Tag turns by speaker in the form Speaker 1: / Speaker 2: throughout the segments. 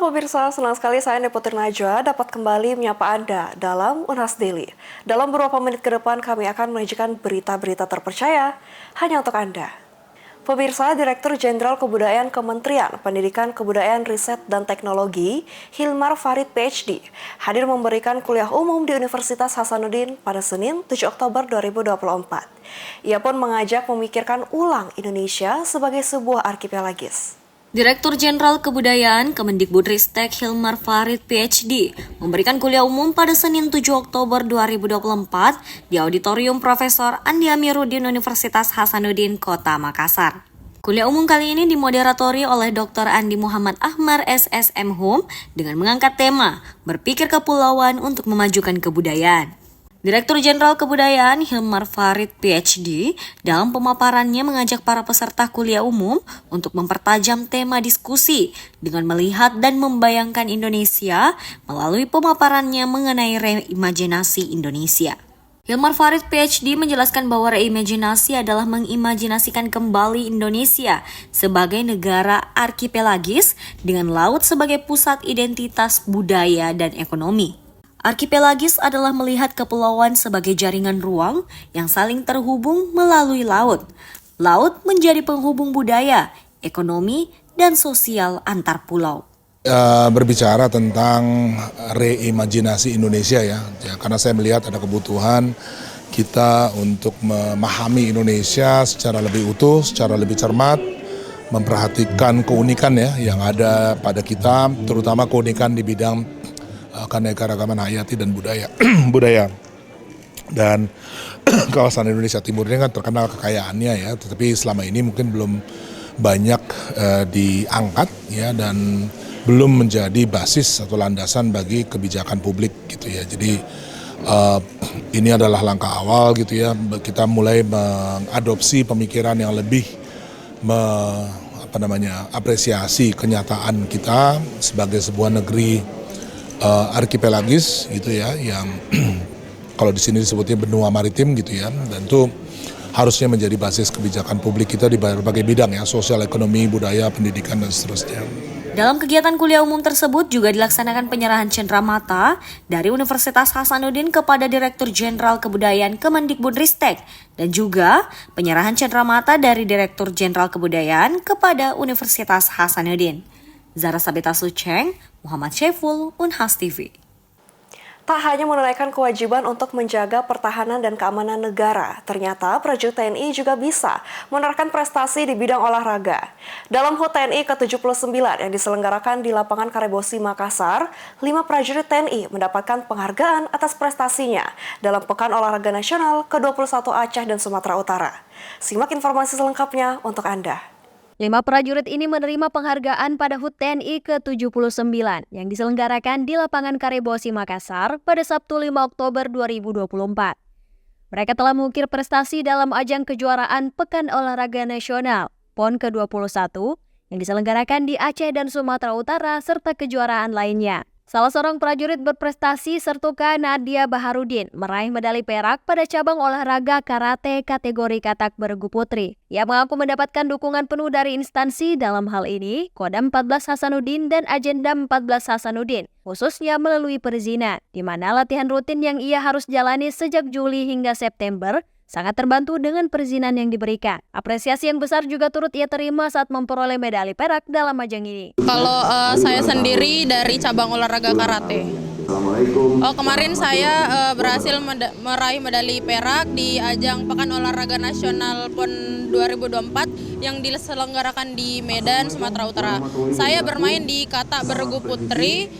Speaker 1: pemirsa, senang sekali saya Nepotin Najwa dapat kembali menyapa Anda dalam Unhas Daily. Dalam beberapa menit ke depan kami akan menyajikan berita-berita terpercaya hanya untuk Anda. Pemirsa, Direktur Jenderal Kebudayaan Kementerian Pendidikan, Kebudayaan, Riset, dan Teknologi, Hilmar Farid PhD, hadir memberikan kuliah umum di Universitas Hasanuddin pada Senin 7 Oktober 2024. Ia pun mengajak memikirkan ulang Indonesia sebagai sebuah arkipelagis.
Speaker 2: Direktur Jenderal Kebudayaan Kemendikbudristek Hilmar Farid PhD memberikan kuliah umum pada Senin 7 Oktober 2024 di Auditorium Profesor Andi Amiruddin Universitas Hasanuddin Kota Makassar. Kuliah umum kali ini dimoderatori oleh Dr. Andi Muhammad Ahmar SSM Hum dengan mengangkat tema Berpikir Kepulauan untuk Memajukan Kebudayaan. Direktur Jenderal Kebudayaan Hilmar Farid PhD dalam pemaparannya mengajak para peserta kuliah umum untuk mempertajam tema diskusi dengan melihat dan membayangkan Indonesia melalui pemaparannya mengenai reimajinasi Indonesia. Hilmar Farid PhD menjelaskan bahwa reimajinasi adalah mengimajinasikan kembali Indonesia sebagai negara arkipelagis dengan laut sebagai pusat identitas budaya dan ekonomi. Arkipelagis adalah melihat kepulauan sebagai jaringan ruang yang saling terhubung melalui laut. Laut menjadi penghubung budaya, ekonomi, dan sosial antar pulau.
Speaker 3: Berbicara tentang reimajinasi Indonesia ya, karena saya melihat ada kebutuhan kita untuk memahami Indonesia secara lebih utuh, secara lebih cermat, memperhatikan keunikan ya yang ada pada kita, terutama keunikan di bidang keanekaragaman hayati dan budaya. Dan kawasan Indonesia Timur ini kan terkenal kekayaannya ya, tetapi selama ini mungkin belum banyak diangkat ya, dan belum menjadi basis atau landasan bagi kebijakan publik gitu ya. Jadi ini adalah langkah awal gitu ya, kita mulai mengadopsi pemikiran yang lebih apresiasi kenyataan kita sebagai sebuah negeri arkipelagis gitu ya, yang kalau di sini disebutnya benua maritim gitu ya, dan itu harusnya menjadi basis kebijakan publik kita di berbagai bidang ya, sosial, ekonomi, budaya, pendidikan, dan seterusnya.
Speaker 2: Dalam kegiatan kuliah umum tersebut juga dilaksanakan penyerahan cenderamata dari Universitas Hasanuddin kepada Direktur Jenderal Kebudayaan Kemendikbudristek dan juga penyerahan cenderamata dari Direktur Jenderal Kebudayaan kepada Universitas Hasanuddin. Zara Sabita Suceng, Muhammad Syaiful, Unhas TV.
Speaker 1: Tak hanya menunaikan kewajiban untuk menjaga pertahanan dan keamanan negara, ternyata prajurit TNI juga bisa menorehkan prestasi di bidang olahraga. Dalam HUT TNI ke-79 yang diselenggarakan di lapangan Karebosi, Makassar, 5 prajurit TNI mendapatkan penghargaan atas prestasinya dalam Pekan Olahraga Nasional ke-21 Aceh dan Sumatera Utara. Simak informasi selengkapnya untuk Anda.
Speaker 4: 5 prajurit ini menerima penghargaan pada HUT TNI ke-79 yang diselenggarakan di lapangan Karebosi, Makassar pada Sabtu 5 Oktober 2024. Mereka telah mengukir prestasi dalam ajang kejuaraan Pekan Olahraga Nasional PON ke-21 yang diselenggarakan di Aceh dan Sumatera Utara serta kejuaraan lainnya. Salah seorang prajurit berprestasi Sertuka Nadia Baharudin meraih medali perak pada cabang olahraga karate kategori katak bergu putri. Ia mengaku mendapatkan dukungan penuh dari instansi dalam hal ini Kodam 14 Hasanuddin dan Agendam 14 Hasanuddin, khususnya melalui perizinan, di mana latihan rutin yang ia harus jalani sejak Juli hingga September sangat terbantu dengan perizinan yang diberikan. Apresiasi yang besar juga turut ia terima saat memperoleh medali perak dalam ajang ini.
Speaker 5: Kalau saya sendiri dari cabang olahraga karate. Kemarin saya berhasil meraih medali perak di ajang Pekan Olahraga Nasional PON 2024 yang diselenggarakan di Medan, Sumatera Utara. Saya bermain di katak bergu putri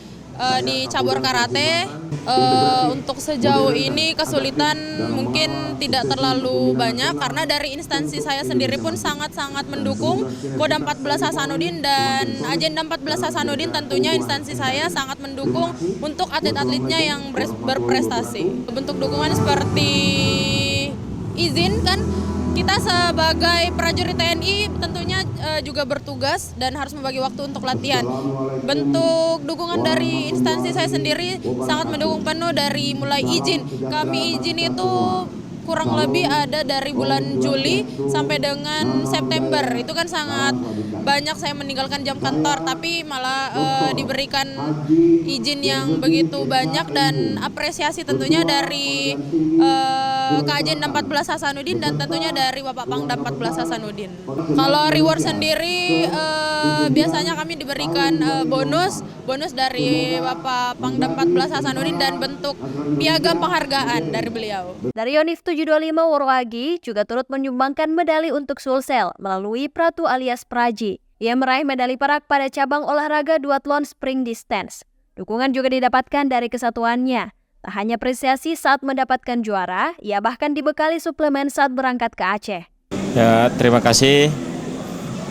Speaker 5: di cabur karate. Untuk sejauh ini kesulitan mungkin tidak terlalu banyak karena dari instansi saya sendiri pun sangat-sangat mendukung. Kodam 14 Hasanuddin dan Agenda 14 Hasanuddin tentunya instansi saya sangat mendukung untuk atlet-atletnya yang berprestasi. Bentuk dukungan seperti izin kan, kita sebagai prajurit TNI tentunya juga bertugas dan harus membagi waktu untuk latihan. Bentuk dukungan dari instansi saya sendiri sangat mendukung penuh dari mulai izin. Kami izin itu kurang lebih ada dari bulan Juli sampai dengan September. Itu kan sangat banyak saya meninggalkan jam kantor, tapi malah diberikan izin yang begitu banyak dan apresiasi tentunya dari Kajenda 14 Hasanuddin dan tentunya dari Bapak Pangdam 14 Hasanuddin. Kalau reward sendiri biasanya kami diberikan bonus dari Bapak Pangdam 14 Hasanuddin dan bentuk piagam penghargaan dari beliau.
Speaker 4: Dari Yonif 725 Woroagi juga turut menyumbangkan medali untuk Sulsel melalui Pratu alias Praji. Ia meraih medali perak pada cabang olahraga duathlon spring distance. Dukungan juga didapatkan dari kesatuannya. Tak hanya apresiasi saat mendapatkan juara, ia bahkan dibekali suplemen saat berangkat ke Aceh.
Speaker 6: Ya, terima kasih.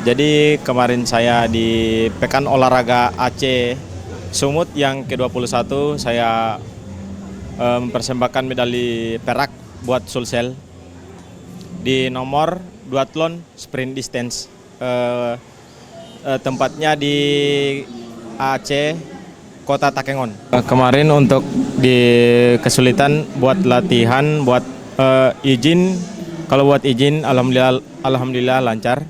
Speaker 6: Jadi kemarin saya di Pekan Olahraga Aceh Sumut yang ke-21, saya mempersembahkan medali perak buat Sulsel di nomor duathlon sprint distance. Tempatnya di Aceh, Kota Takengon. Kemarin untuk di kesulitan buat latihan, buat izin. Kalau buat izin, alhamdulillah lancar.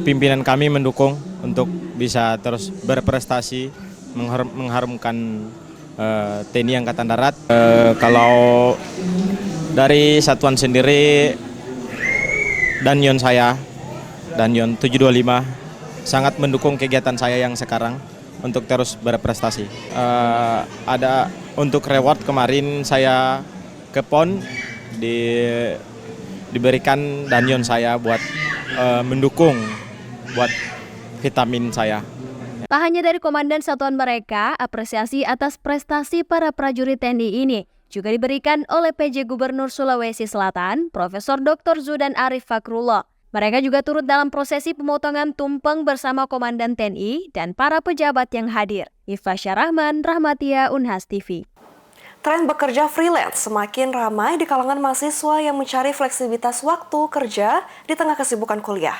Speaker 6: Pimpinan kami mendukung untuk bisa terus berprestasi, mengharumkan TNI Angkatan Darat. Kalau dari satuan sendiri, Danyon 725 sangat mendukung kegiatan saya yang sekarang untuk terus berprestasi. Ada untuk reward kemarin saya ke PON diberikan Danyon saya buat mendukung buat vitamin saya.
Speaker 4: Tak hanya dari komandan satuan mereka, apresiasi atas prestasi para prajurit TNI ini juga diberikan oleh PJ Gubernur Sulawesi Selatan, Profesor Dr. Zudan Arif Fakrullah. Mereka juga turut dalam prosesi pemotongan tumpeng bersama Komandan TNI dan para pejabat yang hadir. Iva Syarahman, Rahmatia, Unhas TV.
Speaker 1: Tren bekerja freelance semakin ramai di kalangan mahasiswa yang mencari fleksibilitas waktu kerja di tengah kesibukan kuliah.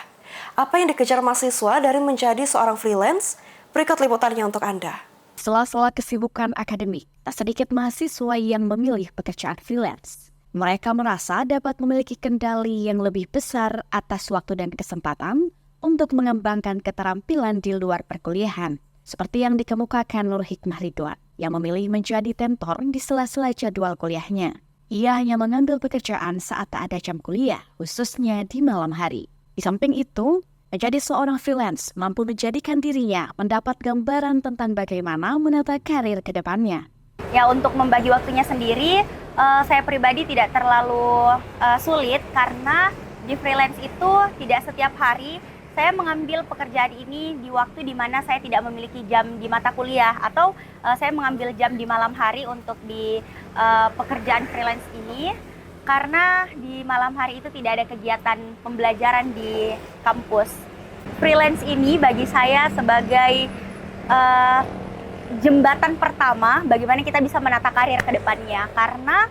Speaker 1: Apa yang dikejar mahasiswa dari menjadi seorang freelance? Berikut liputannya untuk Anda.
Speaker 7: Sela-sela kesibukan akademik, tak sedikit mahasiswa yang memilih pekerjaan freelance. Mereka merasa dapat memiliki kendali yang lebih besar atas waktu dan kesempatan untuk mengembangkan keterampilan di luar perkuliahan, seperti yang dikemukakan Nur Hikmah Ridwan, yang memilih menjadi tentor di sela-sela jadwal kuliahnya. Ia hanya mengambil pekerjaan saat tak ada jam kuliah, khususnya di malam hari. Di samping itu, menjadi seorang freelance mampu menjadikan dirinya mendapat gambaran tentang bagaimana menata karir ke depannya.
Speaker 8: Ya, untuk membagi waktunya sendiri, saya pribadi tidak terlalu sulit karena di freelance itu tidak setiap hari saya mengambil pekerjaan ini di waktu di mana saya tidak memiliki jam di mata kuliah atau saya mengambil jam di malam hari untuk di pekerjaan freelance ini. Karena di malam hari itu tidak ada kegiatan pembelajaran di kampus. Freelance ini bagi saya sebagai jembatan pertama bagaimana kita bisa menata karir ke depannya. Karena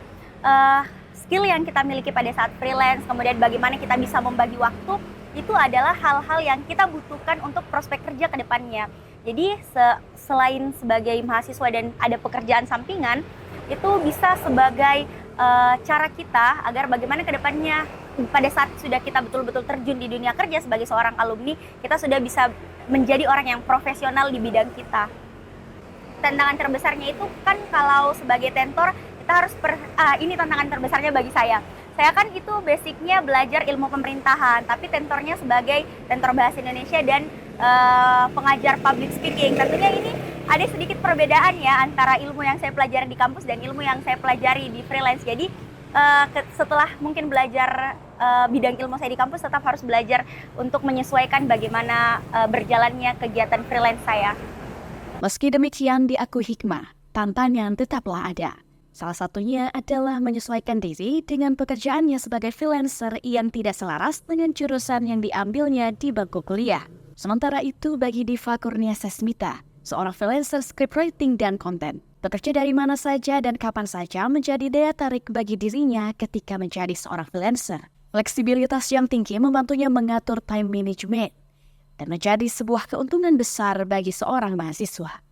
Speaker 8: skill yang kita miliki pada saat freelance, kemudian bagaimana kita bisa membagi waktu, itu adalah hal-hal yang kita butuhkan untuk prospek kerja ke depannya. Jadi selain sebagai mahasiswa dan ada pekerjaan sampingan, itu bisa sebagai cara kita agar bagaimana ke depannya pada saat sudah kita betul-betul terjun di dunia kerja sebagai seorang alumni, kita sudah bisa menjadi orang yang profesional di bidang kita. Tantangan terbesarnya itu kan kalau sebagai tentor, kita harus ini tantangan terbesarnya bagi saya. Saya kan itu basicnya belajar ilmu pemerintahan, tapi tentornya sebagai tentor bahasa Indonesia dan pengajar public speaking. Tentunya ini ada sedikit perbedaan ya antara ilmu yang saya pelajari di kampus dan ilmu yang saya pelajari di freelance. Jadi setelah mungkin belajar bidang ilmu saya di kampus, tetap harus belajar untuk menyesuaikan bagaimana berjalannya kegiatan freelance saya.
Speaker 7: Meski demikian diakui Hikmah, tantangan tetaplah ada. Salah satunya adalah menyesuaikan diri dengan pekerjaannya sebagai freelancer yang tidak selaras dengan jurusan yang diambilnya di bangku kuliah. Sementara itu bagi Diva Kurnia Sesmita, seorang freelancer scriptwriting dan konten, bekerja dari mana saja dan kapan saja menjadi daya tarik bagi dirinya ketika menjadi seorang freelancer. Fleksibilitas yang tinggi membantunya mengatur time management dan menjadi sebuah keuntungan besar bagi seorang mahasiswa.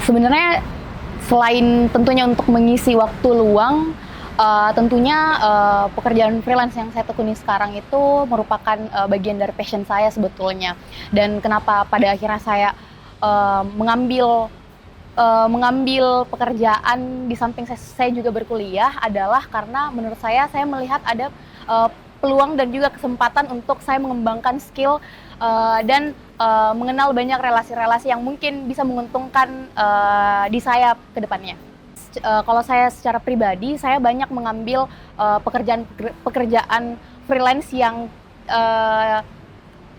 Speaker 9: Sebenarnya selain tentunya untuk mengisi waktu luang, Tentunya pekerjaan freelance yang saya tekuni sekarang itu merupakan bagian dari passion saya sebetulnya. Dan kenapa pada akhirnya saya mengambil pekerjaan di samping saya juga berkuliah adalah karena menurut saya melihat ada peluang dan juga kesempatan untuk saya mengembangkan skill dan mengenal banyak relasi-relasi yang mungkin bisa menguntungkan di saya ke depannya. Kalau saya secara pribadi, saya banyak mengambil pekerjaan freelance yang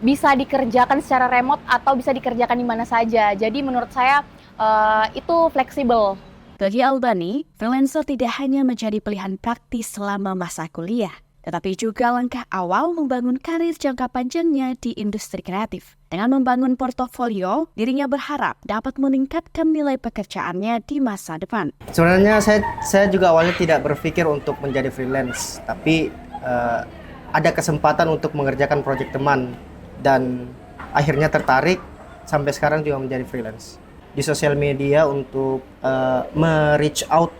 Speaker 9: bisa dikerjakan secara remote atau bisa dikerjakan di mana saja. Jadi menurut saya itu fleksibel.
Speaker 7: Bagi Albani, freelancer tidak hanya menjadi pilihan praktis selama masa kuliah, tetapi juga langkah awal membangun karir jangka panjangnya di industri kreatif. Dengan membangun portofolio, dirinya berharap dapat meningkatkan nilai pekerjaannya di masa depan.
Speaker 10: Sebenarnya saya juga awalnya tidak berpikir untuk menjadi freelance, tapi ada kesempatan untuk mengerjakan proyek teman dan akhirnya tertarik sampai sekarang juga menjadi freelance. Di sosial media untuk me-reach out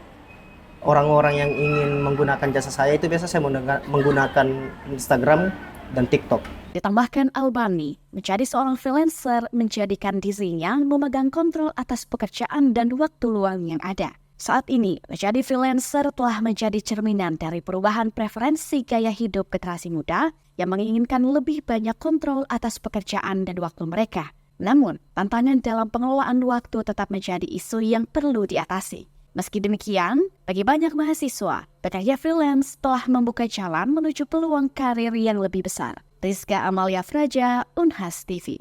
Speaker 10: orang-orang yang ingin menggunakan jasa saya itu biasa saya menggunakan Instagram dan TikTok.
Speaker 7: Ditambahkan Albani, menjadi seorang freelancer menjadikan dirinya memegang kontrol atas pekerjaan dan waktu luang yang ada. Saat ini, menjadi freelancer telah menjadi cerminan dari perubahan preferensi gaya hidup generasi muda yang menginginkan lebih banyak kontrol atas pekerjaan dan waktu mereka. Namun, tantangan dalam pengelolaan waktu tetap menjadi isu yang perlu diatasi. Meski demikian, bagi banyak mahasiswa, bekerja freelance telah membuka jalan menuju peluang karir yang lebih besar. Rizka Amalia Fraja, Unhas TV.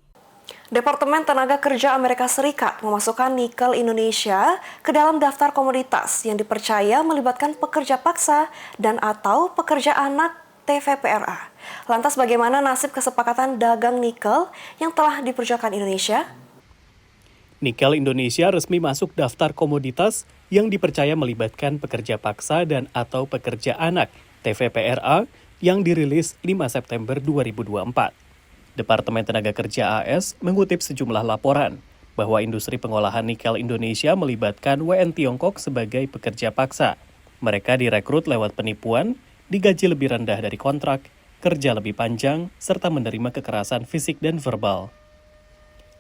Speaker 1: Departemen Tenaga Kerja Amerika Serikat memasukkan nikel Indonesia ke dalam daftar komoditas yang dipercaya melibatkan pekerja paksa dan atau pekerja anak TVPRA. Lantas bagaimana nasib kesepakatan dagang nikel yang telah diperjuangkan Indonesia?
Speaker 11: Nikel Indonesia resmi masuk daftar komoditas yang dipercaya melibatkan pekerja paksa dan atau pekerja anak TVPRA yang dirilis 5 September 2024. Departemen Tenaga Kerja AS mengutip sejumlah laporan bahwa industri pengolahan nikel Indonesia melibatkan WN Tiongkok sebagai pekerja paksa. Mereka direkrut lewat penipuan, digaji lebih rendah dari kontrak, kerja lebih panjang, serta menerima kekerasan fisik dan verbal.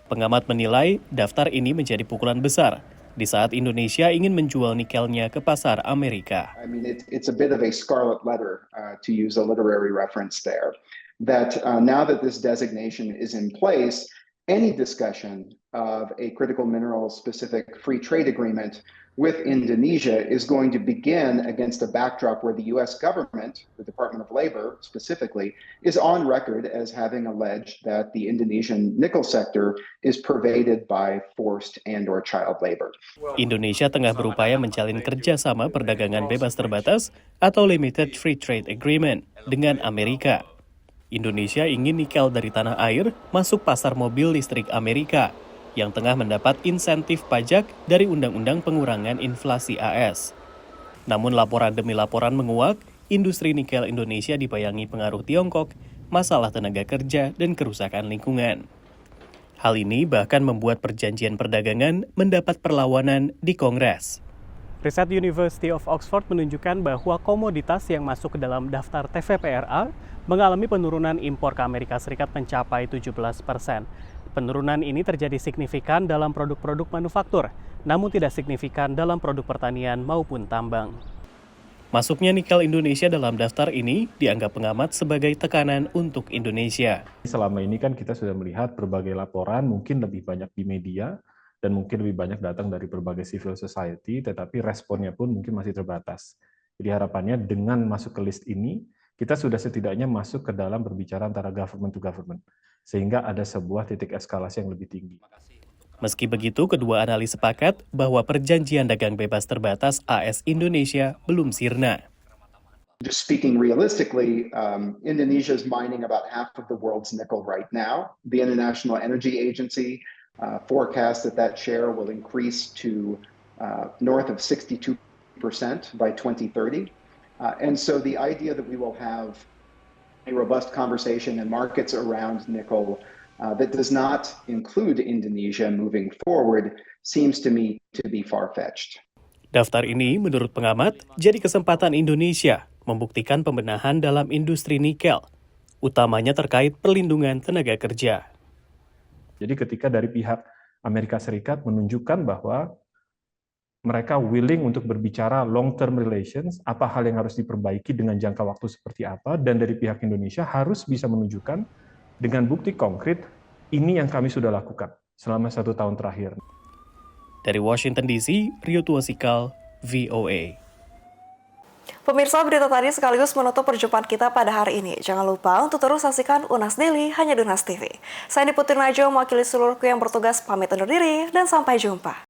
Speaker 11: Pengamat menilai daftar ini menjadi pukulan besar di saat Indonesia ingin menjual nikelnya ke pasar Amerika.
Speaker 12: I mean, it's a bit of a scarlet letter, to use a literary reference there, that now that this designation is in place, any discussion of a critical mineral-specific free trade agreement with Indonesia is going to begin against a backdrop where the U.S. government, the Department of Labor specifically, is on record as having alleged that the Indonesian nickel sector is pervaded by forced and/or child labor.
Speaker 11: Indonesia tengah berupaya menjalin kerjasama perdagangan bebas terbatas atau Limited Free Trade Agreement dengan Amerika. Indonesia ingin nikel dari tanah air masuk pasar mobil listrik Amerika yang tengah mendapat insentif pajak dari Undang-Undang Pengurangan Inflasi AS. Namun laporan demi laporan menguak, industri nikel Indonesia dibayangi pengaruh Tiongkok, masalah tenaga kerja, dan kerusakan lingkungan. Hal ini bahkan membuat perjanjian perdagangan mendapat perlawanan di Kongres.
Speaker 13: Riset University of Oxford menunjukkan bahwa komoditas yang masuk ke dalam daftar TVPRA mengalami penurunan impor ke Amerika Serikat mencapai 17%. Penurunan ini terjadi signifikan dalam produk-produk manufaktur, namun tidak signifikan dalam produk pertanian maupun tambang.
Speaker 11: Masuknya nikel Indonesia dalam daftar ini dianggap pengamat sebagai tekanan untuk Indonesia.
Speaker 14: Selama ini kan kita sudah melihat berbagai laporan, mungkin lebih banyak di media, dan mungkin lebih banyak datang dari berbagai civil society, tetapi responnya pun mungkin masih terbatas. Jadi harapannya dengan masuk ke list ini, kita sudah setidaknya masuk ke dalam berbicara antara government to government, sehingga ada sebuah titik eskalasi yang lebih tinggi.
Speaker 11: Meski begitu, kedua analis sepakat bahwa perjanjian dagang bebas terbatas AS Indonesia belum sirna.
Speaker 12: Just speaking realistically, Indonesia is mining about half of the world's nickel right now. The International Energy Agency forecast that share will increase to north of 62% by 2030. And so the idea that we will have a robust conversation in markets around nickel that does not include Indonesia moving forward seems to me to be far-fetched.
Speaker 11: Daftar ini menurut pengamat jadi kesempatan Indonesia membuktikan pembenahan dalam industri nikel, utamanya terkait perlindungan tenaga kerja.
Speaker 14: Jadi ketika dari pihak Amerika Serikat menunjukkan bahwa mereka willing untuk berbicara long-term relations, apa hal yang harus diperbaiki dengan jangka waktu seperti apa, dan dari pihak Indonesia harus bisa menunjukkan dengan bukti konkret, ini yang kami sudah lakukan selama 1 tahun terakhir.
Speaker 11: Dari Washington DC, Rio Tuasikal, VOA.
Speaker 1: Pemirsa, berita tadi sekaligus menutup perjumpaan kita pada hari ini. Jangan lupa untuk terus saksikan Unas Daily hanya di Unas TV. Saya Putri Najwa, mewakili seluruh kru yang bertugas pamit undur diri dan sampai jumpa.